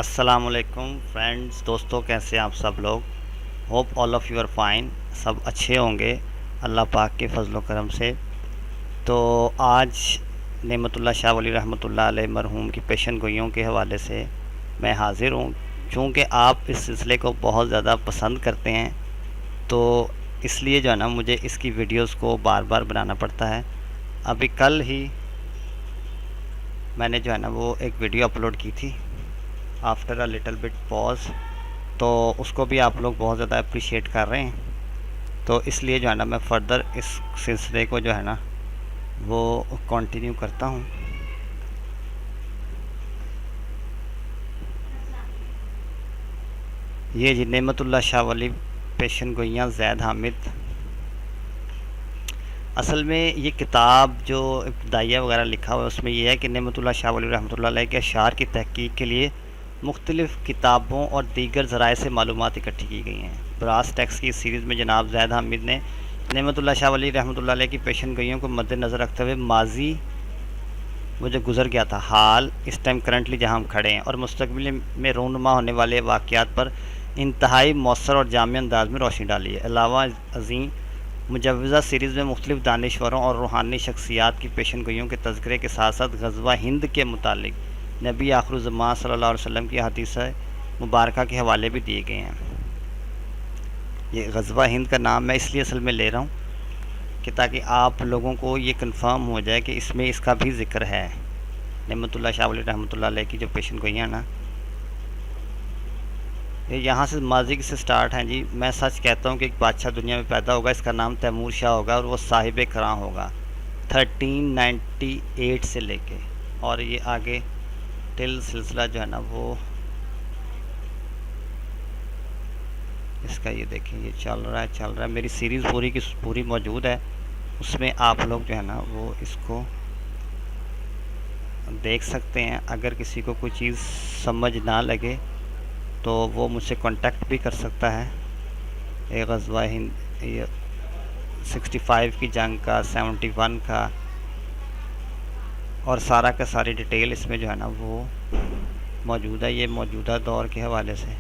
अस्सलामुअलैकुम फ्रेंड्स, दोस्तों, कैसे हैं आप सब लोग। Hope all of you are fine. सब अच्छे होंगे अल्लाह पाक के फजल करम से। तो आज नेमतुल्लाह शाह वली रहमतुल्लाह अलैह मरहूम की पेशन गोइयों के हवाले से मैं हाज़िर हूँ। चूँकि आप इस सिलसिले को बहुत ज़्यादा पसंद करते हैं, तो इसलिए जो है ना मुझे इसकी वीडियोस को बार बार बनाना पड़ता है। अभी कल ही मैंने जो है ना वो एक वीडियो अपलोड की थी after a little bit pause, तो उसको भी आप लोग बहुत ज़्यादा अप्रिशिएट कर रहे हैं। तो इसलिए जो है ना मैं फ़र्दर इस सिलसिले को जो है ना वो कंटिन्यू करता हूँ। ये जी नेमतुल्लाह शाह वली पेशन गोइयाँ ज़ैद हामिद। असल में ये किताब जो इब्तिदाइया वगैरह लिखा हुआ है उसमें यह है कि नेमतुल्लाह शाह वली रहमतुल्लाह अलैह के अशार की तहकीक के लिए मुख्तलिफ़ किताबों और दीगर ज़राए से मालूमात इकट्ठी की गई हैं। ब्रास टैक्स की सीरीज़ में जनाब ज़ैद हामिद ने नेमतुल्लाह शाह वली रहमतुल्लाह अलैह की पेशन गोइयों को मद्देनज़र रखते हुए माजी वो जो गुज़र गया था, हाल, इस टाइम करंटली जहाँ हम खड़े हैं और मुस्तकबिल में रूनुमा होने वाले वाक़यात पर इंतहाई मौसर और जामी अंदाज में रोशनी डाली है। अलावा अज़ीम मुजव्वज़ा सीरीज़ में मुख्तलिफ़ दानिश्वरों और रूहानी शख्सियात की पेशन गोइयों के तज़किरे के साथ साथ ग़ज़वा हिंद के मुतालिक नबी आखिरुज़्ज़मान सल्लल्लाहु अलैहि वसल्लम की हदीस मुबारका के हवाले भी दिए गए हैं। ये ग़ज़वा हिंद का नाम मैं इसलिए असल में ले रहा हूँ कि ताकि आप लोगों को ये कंफर्म हो जाए कि इसमें इसका भी ज़िक्र है। नेमतुल्लाह शाह वली रहमतुल्लाह अलैह की जो पेशन गोइयाँ ना, ये यहाँ से माजी से स्टार्ट हैं जी। मैं सच कहता हूँ कि एक बादशाह दुनिया में पैदा होगा, इसका नाम तैमूर शाह होगा और वो साहिब क़रां होगा 1398 से लेके, और ये आगे टिल सिलसिला जो है ना वो इसका ये देखें, ये चल रहा है। मेरी सीरीज़ पूरी की पूरी मौजूद है, उसमें आप लोग जो है ना वो इसको देख सकते हैं। अगर किसी को कोई चीज़ समझ ना लगे तो वो मुझसे कांटेक्ट भी कर सकता है। एक ग़ज़वा हिंद, ये 65 की जंग का, 71 का, और सारा का सारी डिटेल इसमें जो है ना वो मौजूद है। ये मौजूदा दौर के हवाले से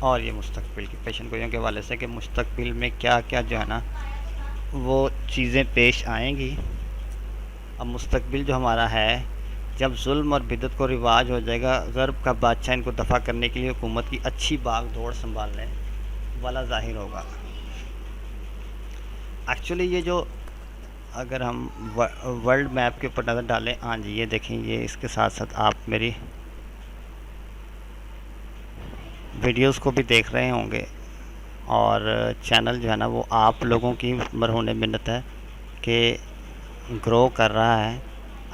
और ये मुस्तकबिल की पेशन गोइयों के हवाले से कि मुस्तकबिल में क्या क्या जो है ना वो चीज़ें पेश आएंगी। अब मुस्तकबिल जो हमारा है, जब जुल्म और बिदत को रिवाज हो जाएगा, ग़र्ब का बादशाह इनको दफ़ा करने के लिए हुकूमत की अच्छी बाग दौड़ संभालने वाला ज़ाहिर होगा। एक्चुअली ये जो अगर हम वर्ल्ड मैप के ऊपर नज़र डालें, हाँ जी ये देखें, ये इसके साथ साथ आप मेरी वीडियोस को भी देख रहे होंगे और चैनल जो है ना वो आप लोगों की मरहून मिन्नत है कि ग्रो कर रहा है।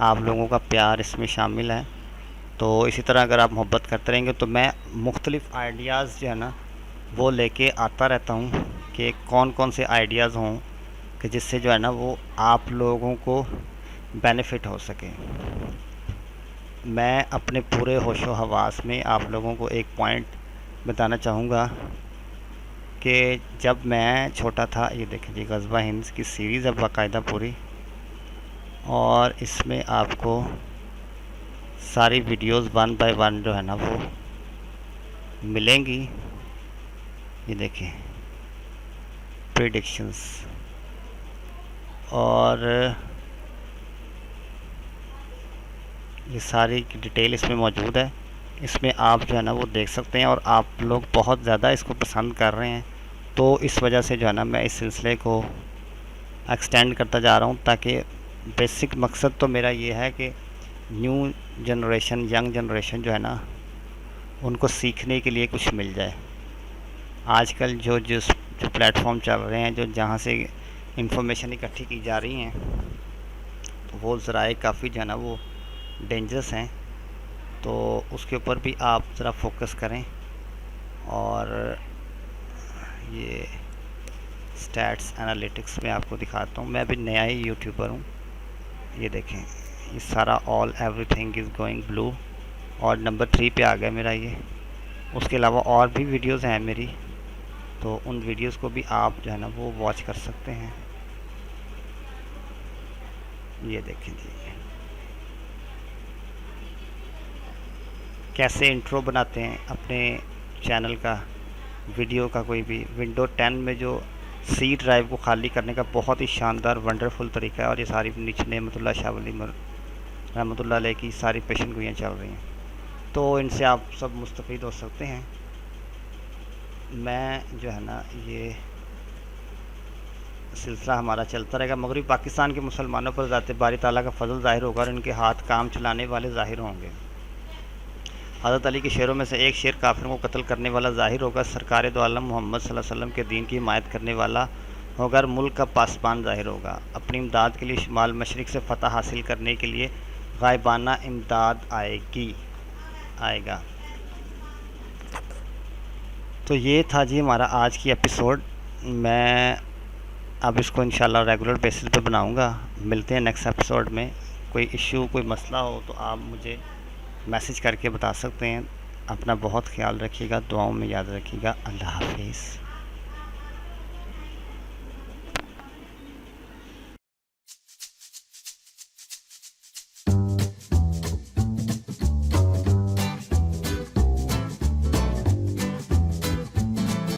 आप लोगों का प्यार इसमें शामिल है। तो इसी तरह अगर आप मोहब्बत करते रहेंगे तो मैं मुख्तलिफ़ आइडियाज़ जो है ना वो लेके आता रहता हूँ कि कौन कौन से आइडियाज़ हों कि जिससे जो है ना वो आप लोगों को बेनिफिट हो सके। मैं अपने पूरे होशो हवास में आप लोगों को एक पॉइंट बताना चाहूँगा कि जब मैं छोटा था, ये देखें जी ग़ज़वा हिंद की सीरीज़ है बाकायदा पूरी, और इसमें आपको सारी वीडियोस 1 बाय 1 जो है ना वो मिलेंगी। ये देखें प्रेडिक्शंस, और ये सारी की डिटेल इसमें मौजूद है। इसमें आप जो है ना वो देख सकते हैं और आप लोग बहुत ज़्यादा इसको पसंद कर रहे हैं, तो इस वजह से जो है ना मैं इस सिलसिले को एक्सटेंड करता जा रहा हूँ, ताकि बेसिक मकसद तो मेरा ये है कि न्यू जनरेशन, यंग जनरेशन जो है ना उनको सीखने के लिए कुछ मिल जाए। आजकल जो प्लेटफॉर्म चल रहे हैं, जो जहाँ से इंफॉर्मेशन इकट्ठी की जा रही हैं, तो वो ज़राए काफ़ी जो है ना वो डेंजरस हैं। तो उसके ऊपर भी आप ज़रा फोकस करें। और ये स्टैट्स एनालिटिक्स में आपको दिखाता हूँ। मैं अभी नया ही यूट्यूबर हूँ। ये देखें, ये सारा all everything is going blue, और नंबर 3 पे आ गया मेरा ये। उसके अलावा और भी वीडियोस हैं मेरी, तो उन वीडियोस को भी आप जो है ना वो वॉच कर सकते हैं। ये देखें जी, कैसे इंट्रो बनाते हैं अपने चैनल का, वीडियो का। कोई भी विंडो 10 में जो सी ड्राइव को खाली करने का बहुत ही शानदार वंडरफुल तरीका है। और ये सारी नीचे नेमतुल्लाह शाह वली रहमतुल्लाह अलैह की सारी पेशन गोइयाँ चल रही हैं, तो इनसे आप सब मुस्तफ़ीद हो सकते हैं। मैं जो है ना, ये सिलसिला हमारा चलता रहेगा। मगरबी पाकिस्तान के मुसलमानों पर ज़ात बारी ताला का फजल ज़ाहिर होगा और इनके हाथ काम चलाने वाले ज़ाहिर होंगे। हज़रत अली के शेरों में से एक शेर काफिरों को कत्ल करने वाला ज़ाहिर होगा। सरकार दो आलम मोहम्मद सल्लल्लाहु अलैहि वसल्लम के दीन की हिमायत करने वाला होगा और मुल्क का पासबान ज़ाहिर होगा। अपनी इमदाद के लिए शुमाल मशरिक़ से फ़तह हासिल करने के लिए गायबाना इमदाद आएगा। तो ये था जी हमारा आज की एपिसोड। मैं अब इसको इंशाल्लाह रेगुलर बेसिस पे बनाऊंगा। मिलते हैं नेक्स्ट एपिसोड में। कोई इश्यू, कोई मसला हो तो आप मुझे मैसेज करके बता सकते हैं। अपना बहुत ख्याल रखिएगा, दुआओं में याद रखिएगा। अल्लाह हाफिज़।